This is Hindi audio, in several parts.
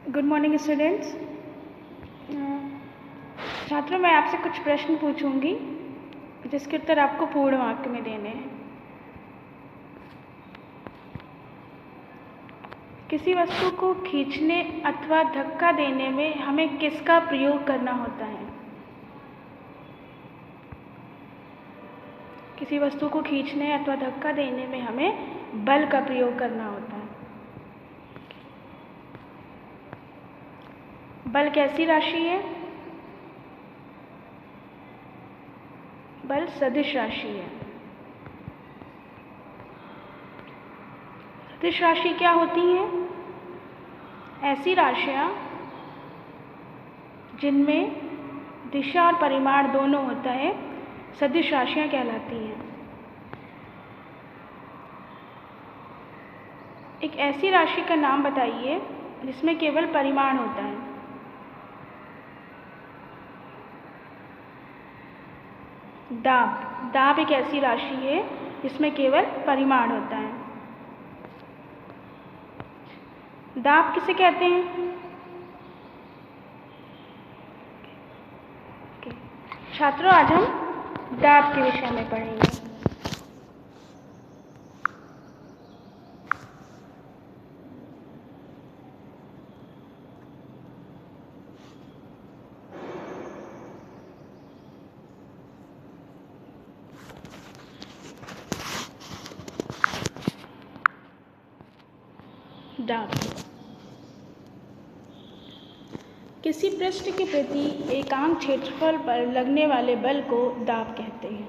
Good morning students. छात्रों, मैं आपसे कुछ प्रश्न पूछूंगी जिसके उत्तर आपको पूर्ण वाक्य में देने हैं। किसी वस्तु को खींचने अथवा धक्का देने में हमें किसका प्रयोग करना होता है? किसी वस्तु को खींचने अथवा धक्का देने में हमें बल का प्रयोग करना होता है। बल कैसी राशि है? बल सदिश राशि है। सदिश राशि क्या होती है? ऐसी राशियां जिनमें दिशा और परिमाण दोनों होता है, सदिश राशियां कहलाती हैं। एक ऐसी राशि का नाम बताइए जिसमें केवल परिमाण होता है। दाब। दाब एक ऐसी राशि है जिसमें केवल परिमाण होता है। दाब किसे कहते हैं? छात्रों, आज हम दाब के विषय में पढ़ेंगे। दाब। किसी पृष्ठ के प्रति एकांक क्षेत्रफल पर लगने वाले बल को दाब कहते हैं।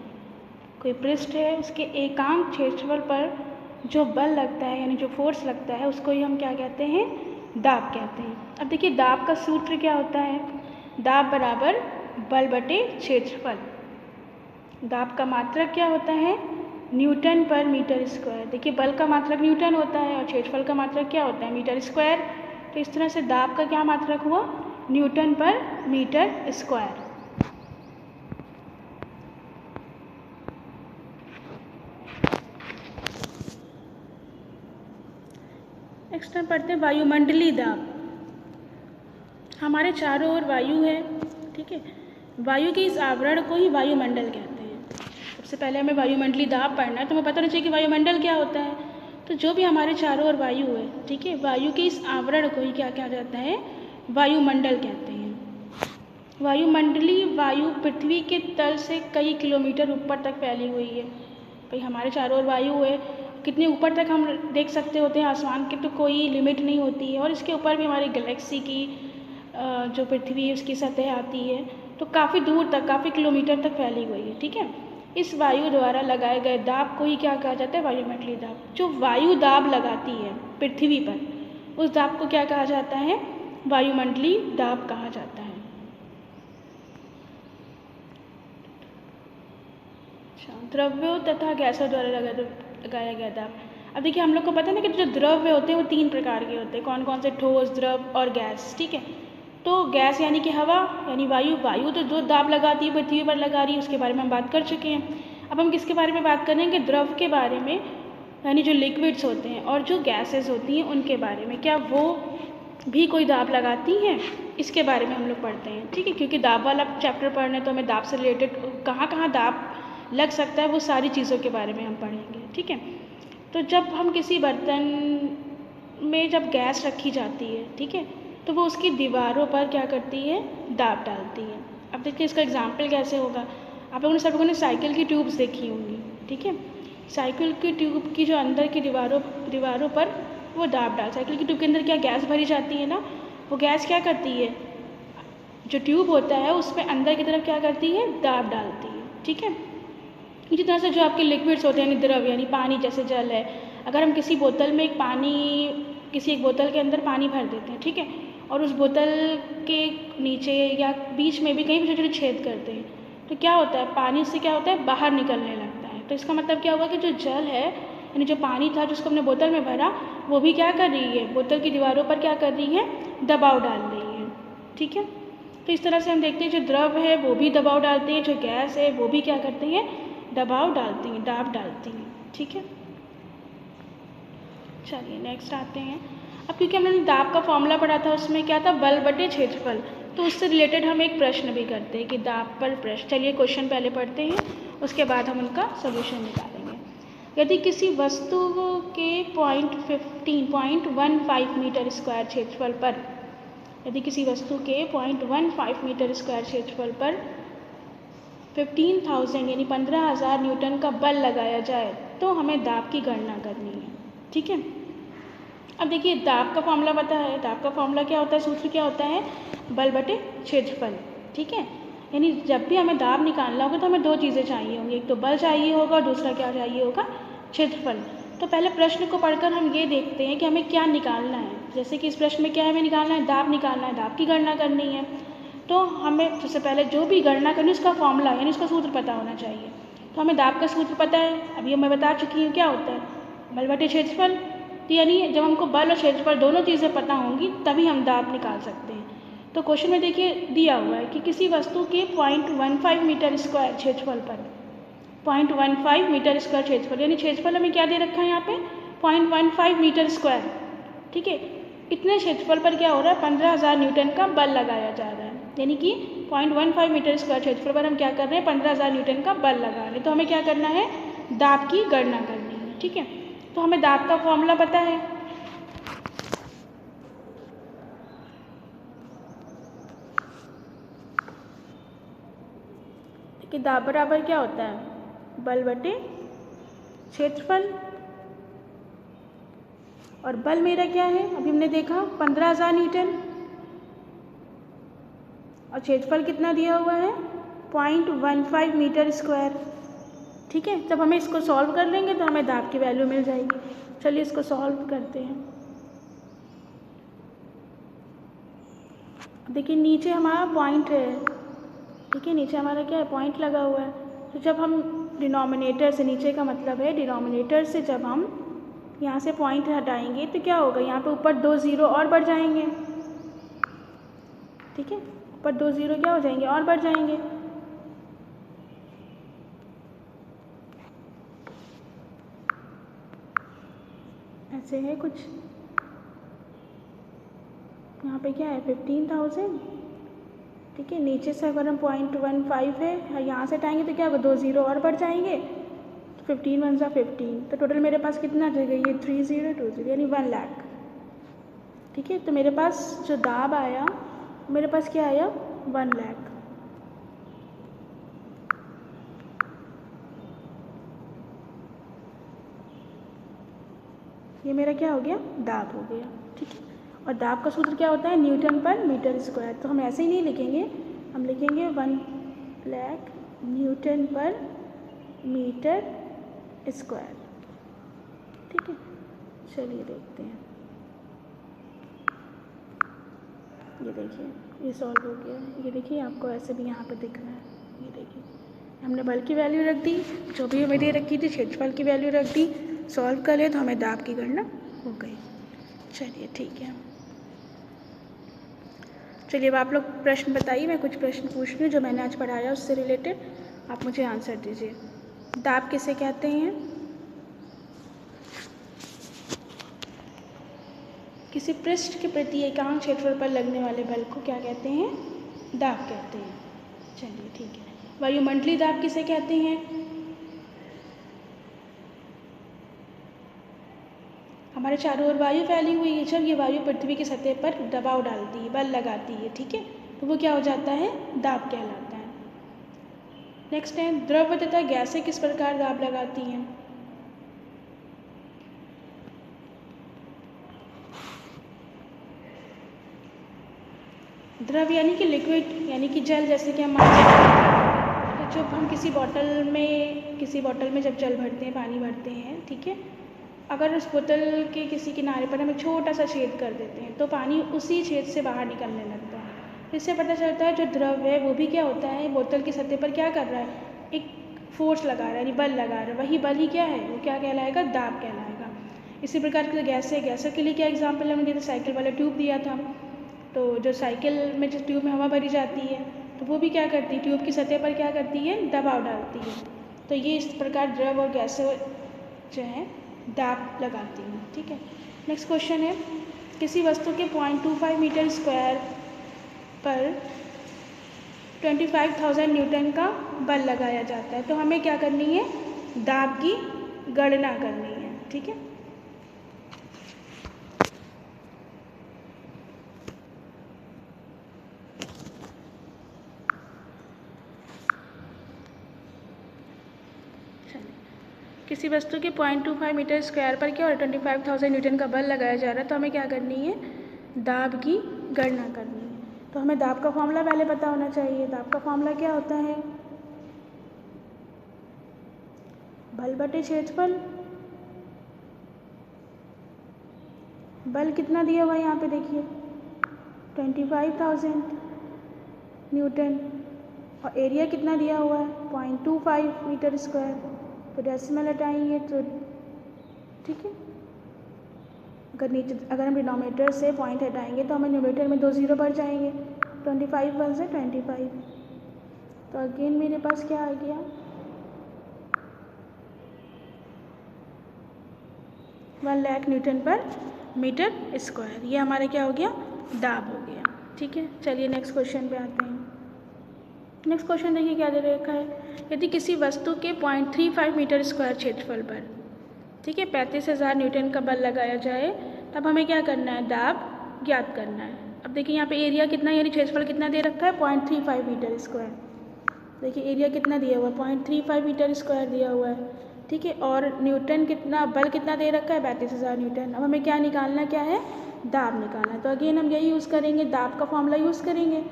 कोई पृष्ठ है, उसके एकांक क्षेत्रफल पर जो बल लगता है यानी जो फोर्स लगता है उसको ही हम क्या कहते हैं? दाब कहते हैं। अब देखिए, दाब का सूत्र क्या होता है? दाब बराबर बल बटे क्षेत्रफल। दाब का मात्रक क्या होता है? न्यूटन पर मीटर स्क्वायर। देखिए, बल का मात्रक न्यूटन होता है और क्षेत्रफल का मात्रक क्या होता है? Metre square. तो इस तरह से दाब का क्या मात्रक हुआ? न्यूटन पर मीटर स्क्वायर। नेक्स्ट हम पढ़ते हैं वायुमंडलीय दाब। हमारे चारों ओर वायु है, ठीक है। वायु के इस आवरण को ही वायुमंडल कहते हैं। सबसे पहले हमें वायुमंडलीय दाब पढ़ना है तो हमें पता होना चाहिए कि वायुमंडल क्या होता है। तो जो भी हमारे चारों ओर वायु है, ठीक है, वायु के इस आवरण को ही क्या कहा जाता है? वायुमंडल कहते हैं। वायुमंडलीय वायु पृथ्वी के तल से कई किलोमीटर ऊपर तक फैली हुई है। भाई, हमारे चारों ओर वायु है, कितने ऊपर तक हम देख सकते होते हैं आसमान की तो कोई लिमिट नहीं होती है। और इसके ऊपर भी हमारी गैलेक्सी की जो पृथ्वी है उसकी सतह आती है, तो काफ़ी दूर तक, काफ़ी किलोमीटर तक फैली हुई है, ठीक है। इस वायु द्वारा लगाए गए दाब को ही क्या कहा जाता है? वायुमंडलीय दाब। जो वायु दाब लगाती है पृथ्वी पर, उस दाब को क्या कहा जाता है? वायुमंडलीय दाब कहा जाता है। द्रव्यों तथा गैसों द्वारा लगाया गया दाब। अब देखिए, हम लोग को पता है ना कि जो द्रव्य होते हैं वो 3 प्रकार के होते हैं। कौन कौन से? ठोस, द्रव और गैस, ठीक है। तो गैस यानी कि हवा यानी वायु। वायु तो जो दाब लगाती है पृथ्वी पर लगा रही है, उसके बारे में हम बात कर चुके हैं। अब हम किसके बारे में बात करेंगे? द्रव के बारे में, यानी जो लिक्विड्स होते हैं, और जो गैसेस होती हैं उनके बारे में। क्या वो भी कोई दाब लगाती हैं? इसके बारे में हम लोग पढ़ते हैं, ठीक है। क्योंकि दाब वाला चैप्टर पढ़ने तो हमें दाब से रिलेटेड कहाँ कहाँ दाब लग सकता है वो सारी चीज़ों के बारे में हम पढ़ेंगे, ठीक है। तो जब हम किसी बर्तन में जब गैस रखी जाती है, ठीक है, तो वो उसकी दीवारों पर क्या करती है? दाब डालती है। अब देखिए, इसका एग्जाम्पल कैसे होगा। आप लोगों ने, सब लोगों ने साइकिल की ट्यूब्स देखी होंगी, ठीक है। साइकिल की ट्यूब की जो अंदर की दीवारों पर वो दाब डाल, साइकिल की ट्यूब के अंदर क्या गैस भरी जाती है ना, वो गैस क्या करती है? जो ट्यूब होता है उसमें अंदर की तरफ क्या करती है? दाब डालती है, ठीक है। इसी तरह से जो आपके लिक्विड्स होते हैं यानी द्रव, यानी पानी, जैसे जल है, अगर हम किसी बोतल में किसी एक बोतल के अंदर पानी भर देते हैं, ठीक है, और उस बोतल के नीचे या बीच में भी कहीं भी छोटे छोटे छेद करते हैं, तो क्या होता है? पानी उससे क्या होता है? बाहर निकलने लगता है। तो इसका मतलब क्या होगा कि जो जल है यानी जो पानी था जिसको हमने बोतल में भरा, वो भी क्या कर रही है? बोतल की दीवारों पर क्या कर रही है? दबाव डाल रही है, ठीक है। तो इस तरह से हम देखते हैं जो द्रव है वो भी दबाव डालते हैं, जो गैस है वो भी क्या करते हैं? दबाव डालती हैं, दाब डालती हैं, ठीक है। चलिए नेक्स्ट आते हैं। अब क्योंकि हमने दाब का फॉर्मूला पढ़ा था, उसमें क्या था, बल बटे क्षेत्रफल, तो उससे रिलेटेड हम एक प्रश्न भी करते हैं कि दाब पर प्रश्न। चलिए क्वेश्चन पहले पढ़ते हैं, उसके बाद हम उनका सोल्यूशन निकालेंगे। यदि किसी वस्तु के 0.15 मीटर स्क्वायर क्षेत्रफल पर, यदि किसी वस्तु के 0.15 मीटर स्क्वायर क्षेत्रफल पर 15,000 यानी 15,000 न्यूटन का बल लगाया जाए तो हमें दाब की गणना करनी है। ठीक है, अब देखिए दाब का फॉर्मूला पता है, दाब का फॉर्मूला क्या होता है, सूत्र क्या होता है, बल बटे क्षेत्रफल। ठीक है, यानी जब भी हमें दाब निकालना होगा तो हमें दो चीज़ें चाहिए होंगी, एक तो बल चाहिए होगा और दूसरा क्या चाहिए होगा, क्षेत्रफल। तो पहले प्रश्न को पढ़कर हम ये देखते हैं कि हमें क्या निकालना है। जैसे कि इस प्रश्न में क्या हमें निकालना है, दाब निकालना है, दाब की गणना करनी है। तो हमें सबसे पहले जो भी गणना करनी है उसका फॉर्मूला यानी उसका सूत्र पता होना चाहिए। तो हमें दाब का सूत्र पता है, अभी मैं बता चुकी हूँ क्या होता है, बल बटे क्षेत्रफल। तो यानी जब हमको बल और क्षेत्रफल दोनों चीज़ें पता होंगी तभी हम दाब निकाल सकते हैं। तो क्वेश्चन में देखिए दिया हुआ है कि किसी वस्तु के 0.15 मीटर स्क्वायर क्षेत्रफल पर, 0.15 मीटर स्क्वायर क्षेत्रफल, यानी क्षेत्रफल हमें क्या दे रखा है यहाँ पे, 0.15 मीटर स्क्वायर। ठीक है, इतने क्षेत्रफल पर क्या हो रहा है, 15,000 न्यूटन का बल लगाया जा रहा है, यानी कि 0.15 मीटर स्क्वायर क्षेत्रफल पर हम क्या कर रहे हैं, 15,000 न्यूटन का बल लगा रहे हैं। तो हमें क्या करना है, दाब की गणना करनी है। ठीक है, तो हमें दाब का फॉर्मूला पता है, कि दाब बराबर क्या होता है, बल बटे क्षेत्रफल। और बल मेरा क्या है, अभी हमने देखा 15,000 न्यूटन, और क्षेत्रफल कितना दिया हुआ है, 0.15 मीटर स्क्वायर। ठीक है, जब हमें इसको सॉल्व कर लेंगे तो हमें दाब की वैल्यू मिल जाएगी। चलिए इसको सॉल्व करते हैं। देखिए नीचे हमारा पॉइंट है, ठीक है, नीचे हमारा क्या है, पॉइंट लगा हुआ है। तो जब हम डिनोमिनेटर से, नीचे का मतलब है डिनोमिनेटर से जब हम यहाँ से पॉइंट हटाएंगे तो क्या होगा, यहाँ पे ऊपर 2 ज़ीरो और बढ़ जाएंगे। ठीक है, ऊपर 2 ज़ीरो क्या हो जाएंगे, और बढ़ जाएंगे। ऐसे है कुछ, यहाँ पे क्या है 15,000। ठीक है, नीचे से अगर हम 0.15 है यहाँ से हटाएंगे तो क्या होगा, 2 ज़ीरो और बढ़ जाएंगे, तो 15 1 सा 15, तो टोटल मेरे पास कितना आ जाएगा, ये 3020 यानी 1 लाख। ठीक है, तो मेरे पास जो दाब आया, मेरे पास क्या आया, 1 लाख। ये मेरा क्या हो गया, दाब हो गया। ठीक है, और दाब का सूत्र क्या होता है, न्यूटन पर मीटर स्क्वायर। तो हम ऐसे ही नहीं लिखेंगे, हम लिखेंगे 1 लाख न्यूटन पर मीटर स्क्वायर। ठीक है, चलिए देखते हैं। ये देखिए ये सॉल्व हो गया। ये देखिए आपको ऐसे भी यहाँ पर दिख रहा है। ये देखिए हमने बल की वैल्यू रख दी, जो भी हमें दे रखी थी क्षेत्रफल की वैल्यू रख दी, सॉल्व कर ले तो हमें दाब की गणना हो गई। चलिए ठीक है, चलिए अब आप लोग प्रश्न बताइए, मैं कुछ प्रश्न पूछ रही हूँ जो मैंने आज पढ़ाया उससे रिलेटेड, आप मुझे आंसर दीजिए। दाब किसे कहते हैं, किसी पृष्ठ के प्रति एकांक क्षेत्रफल पर लगने वाले बल को क्या कहते हैं, दाब कहते हैं। चलिए ठीक है, वायुमंडलीय दाब किसे कहते हैं, हमारे चारों ओर वायु फैली हुई है, जब ये वायु पृथ्वी की सतह पर दबाव डालती है, बल लगाती है, ठीक है, तो वो क्या हो जाता है, दाब कहलाता है। नेक्स्ट है, द्रव तथा गैसें किस प्रकार दाब लगाती हैं, द्रव यानी कि लिक्विड यानी कि जल, जैसे कि हम तो जब हम किसी बोतल में जब जल भरते हैं, पानी भरते हैं, ठीक है, अगर उस बोतल के किसी किनारे पर हम एक छोटा सा छेद कर देते हैं तो पानी उसी छेद से बाहर निकलने लगता है। इससे पता चलता है जो द्रव है वो भी क्या होता है, बोतल की सतह पर क्या कर रहा है, एक फोर्स लगा रहा है, यानी बल लगा रहा है, वही बल ही क्या है, वो क्या कहलाएगा, दाब कहलाएगा। इसी प्रकार की गैसें के लिए क्या एग्जाम्पल हमने दिया था, साइकिल वाला ट्यूब दिया था। तो जो साइकिल में जिस ट्यूब में हवा भरी जाती है तो वो भी क्या करती है, ट्यूब की सतह पर क्या करती है, दबाव डालती है। तो ये इस प्रकार द्रव और गैसें जो है दाब लगाती हैं। ठीक है, नेक्स्ट क्वेश्चन है, किसी वस्तु के 0.25 मीटर स्क्वायर पर 25,000 न्यूटन का बल लगाया जाता है। तो हमें क्या करनी है, दाब की गणना करनी है। ठीक है, किसी वस्तु के 0.25 मीटर स्क्वायर पर क्या और 25,000 न्यूटन का बल लगाया जा रहा है। तो हमें क्या करनी है, दाब की गणना करनी है। तो हमें दाब का फॉर्मूला पहले पता होना चाहिए। दाब का फॉर्मूला क्या होता है, बल बटे क्षेत्रफल। बल कितना दिया हुआ है यहाँ पे देखिए 25,000 न्यूटन, और एरिया कितना दिया हुआ है 0.25 मीटर स्क्वायर। तो डेसिमल हटाएंगे तो ठीक है, अगर हम डिनोमिनेटर से पॉइंट हटाएंगे तो हमें न्यूमरेटर में 2 जीरो बढ़ जाएंगे। 25 1 से 25, तो अगेन मेरे पास क्या आ गया 1 लाख न्यूटन पर मीटर स्क्वायर। ये हमारा क्या हो गया, दाब हो गया। ठीक है, चलिए नेक्स्ट क्वेश्चन पे आते हैं। नेक्स्ट क्वेश्चन देखिए क्या दे रखा है, यदि किसी वस्तु के 0.35 मीटर स्क्वायर क्षेत्रफल पर, ठीक है, 35,000 न्यूटन का बल लगाया जाए, तब हमें क्या करना है, दाब ज्ञात करना है। अब देखिए यहाँ पे एरिया कितना यानी क्षेत्रफल कितना दे रखा है 0.35 मीटर स्क्वायर। देखिए एरिया कितना दिया हुआ है 0.35 मीटर स्क्वायर दिया हुआ है। ठीक है, और न्यूटन कितना, बल कितना दे रखा है 32,000 न्यूटन। अब हमें क्या निकालना, क्या है, दाब निकालना है। तो अगेन हम यही यूज़ करेंगे, दाब का फॉर्मूला यूज़ करेंगे।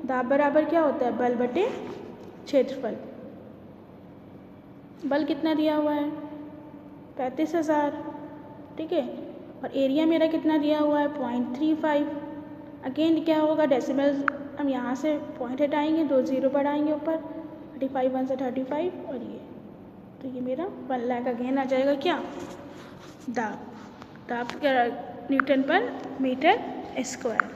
दाब बराबर क्या होता है, बल बटे क्षेत्रफल। बल कितना दिया हुआ है 35,000, ठीक है, और एरिया मेरा कितना दिया हुआ है 0.35। अगेन क्या होगा, डेसिमल हम यहाँ से पॉइंट हटाएंगे, 2 जीरो बढ़ाएंगे ऊपर, 35 1 से 35, और ये तो ये मेरा 1 लाख अगेन आ जाएगा क्या, दाब। दाब क्या, न्यूटन पर मीटर स्क्वायर।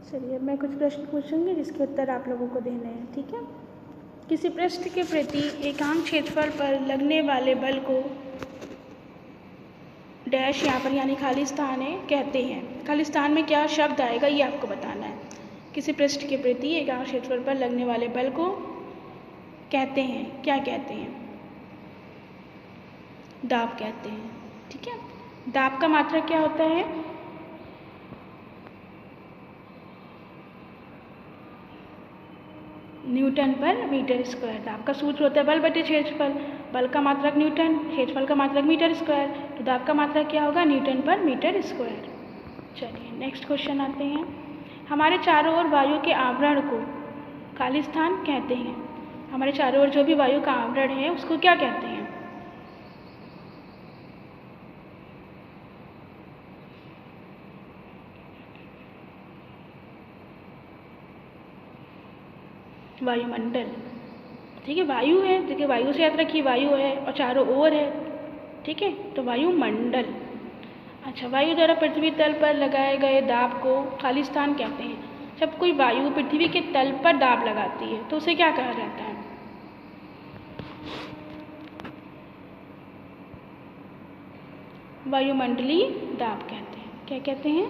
चलिए अब मैं कुछ प्रश्न पूछूंगी जिसके उत्तर आप लोगों को देने हैं। ठीक है, किसी पृष्ठ के प्रति एकांक क्षेत्रफल पर लगने वाले बल को डैश यहाँ पर यानी खाली स्थान है कहते हैं। खाली स्थान में क्या शब्द आएगा ये आपको बताना है। किसी पृष्ठ के प्रति एकांक क्षेत्रफल पर लगने वाले बल को कहते हैं, क्या कहते हैं, दाब कहते हैं। ठीक है, दाब का मात्रक क्या होता है, न्यूटन पर मीटर स्क्वायर। दाब का सूत्र होता है बल बटे क्षेत्रफल। बल का मात्रक न्यूटन, क्षेत्रफल का मात्रक मीटर स्क्वायर, तो दाब का मात्रक क्या होगा, न्यूटन पर मीटर स्क्वायर। चलिए नेक्स्ट क्वेश्चन आते हैं। हमारे चारों ओर वायु के आवरण को खाली स्थान कहते हैं। हमारे चारों ओर जो भी वायु का आवरण है उसको क्या कहते हैं, वायुमंडल। ठीक है, वायु है, देखिए वायु से याद रखिए, वायु है और चारों ओर है। ठीक है, तो वायुमंडल। अच्छा, वायु द्वारा पृथ्वी तल पर लगाए गए दाब को खाली स्थान कहते हैं। जब कोई वायु पृथ्वी के तल पर दाब लगाती है तो उसे क्या कहा जाता है, वायुमंडलीय दाब कहते हैं। क्या कहते हैं,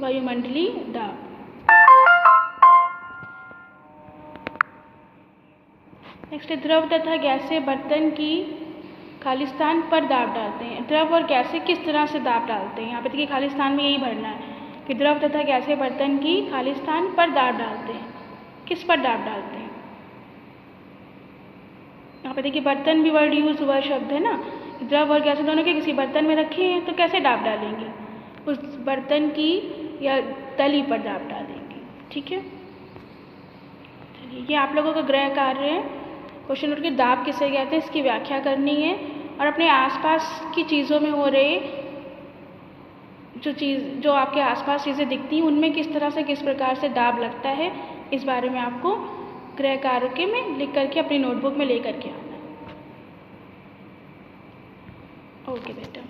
वायुमंडलीय दाब। नेक्स्ट, द्रव तथा गैसीय बर्तन की खाली स्थान पर दाब डालते हैं। द्रव और गैसें किस तरह से दाब डालते हैं, यहाँ पे देखिए खाली स्थान में यही भरना है कि द्रव तथा गैसीय बर्तन की खाली स्थान पर दाब डालते हैं। किस पर दाब डालते हैं, यहाँ पे देखिए बर्तन भी वर्ड यूज हुआ शब्द है ना, द्रव और गैसें दोनों के किसी बर्तन में रखे हैं तो कैसे दाब डालेंगे, उस बर्तन की या तली पर दाब डालेंगे। ठीक है, चलिए ये आप लोगों का गृह कार्य है। क्वेश्चन नंबर के दाब किसे कहते हैं इसकी व्याख्या करनी है, और अपने आसपास की चीज़ों में हो रहे जो आपके आसपास चीज़ें दिखती हैं उनमें किस तरह से किस प्रकार से दाब लगता है इस बारे में आपको गृह कार्य में लिख करके अपनी नोटबुक में ले करके आना है। ओके बेटा।